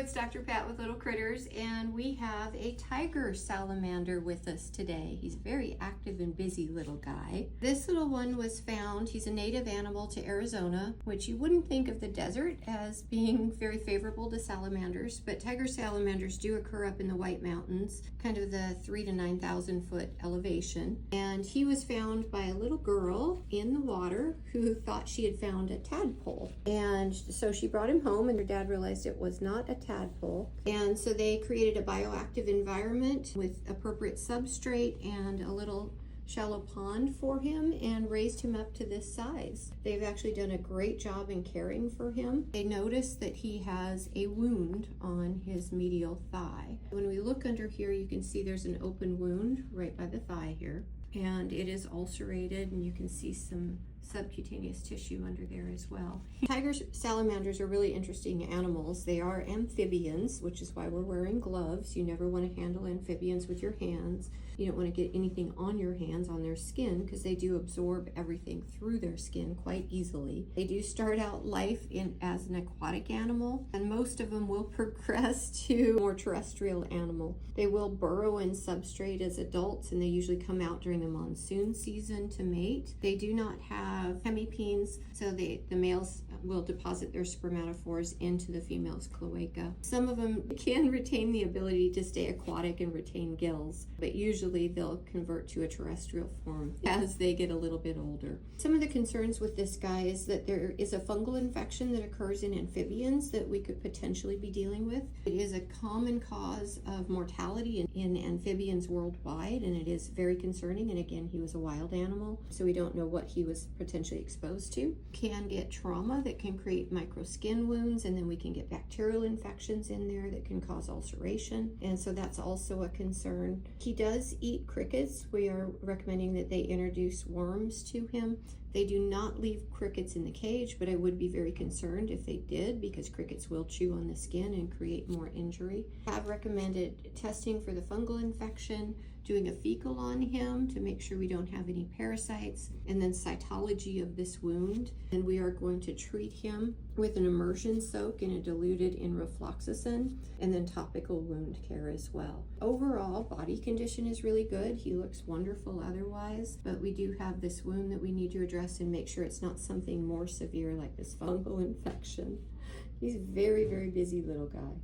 it's Dr. Pat with Little Critters, and we have a tiger salamander with us today. He's a very active and busy little guy. This little one was found, he's a native animal to Arizona, which you wouldn't think of the desert as being very favorable to salamanders, but tiger salamanders do occur up in the White Mountains, kind of the 3,000 to 9,000 foot elevation. And he was found by a little girl in the water who thought she had found a tadpole. And so she brought him home, and her dad realized it was not a tadpole. And so they created a bioactive environment with appropriate substrate and a little shallow pond for him and raised him up to this size. They've actually done a great job in caring for him. They noticed that he has a wound on his medial thigh. When we look under here, you can see there's an open wound right by the thigh here, and it is ulcerated, and you can see some subcutaneous tissue under there as well. Tiger salamanders are really interesting animals. They are amphibians, which is why we're wearing gloves. You never want to handle amphibians with your hands. You don't want to get anything on your hands, on their skin, because they do absorb everything through their skin quite easily. They do start out life as an aquatic animal, and most of them will progress to more terrestrial animal. They will burrow in substrate as adults, and they usually come out during the monsoon season to mate. They do not have hemipenes, so the males will deposit their spermatophores into the female's cloaca. Some of them can retain the ability to stay aquatic and retain gills, but usually they'll convert to a terrestrial form as they get a little bit older. Some of the concerns with this guy is that there is a fungal infection that occurs in amphibians that we could potentially be dealing with. It is a common cause of mortality in amphibians worldwide, and it is very concerning. And again, he was a wild animal, so we don't know what he was potentially exposed to. Can get trauma that can create micro skin wounds, and then we can get bacterial infections in there that can cause ulceration, and so that's also a concern. He does eat crickets. We are recommending that they introduce worms to him. They do not leave crickets in the cage, but I would be very concerned if they did, because crickets will chew on the skin and create more injury. I have recommended testing for the fungal infection, doing a fecal on him to make sure we don't have any parasites, and then cytology of this wound. And we are going to treat him with an immersion soak in a diluted enrofloxacin, and then topical wound care as well. Overall, body condition is really good. He looks wonderful otherwise, but we do have this wound that we need to address and make sure it's not something more severe like this fungal infection. He's a very, very busy little guy.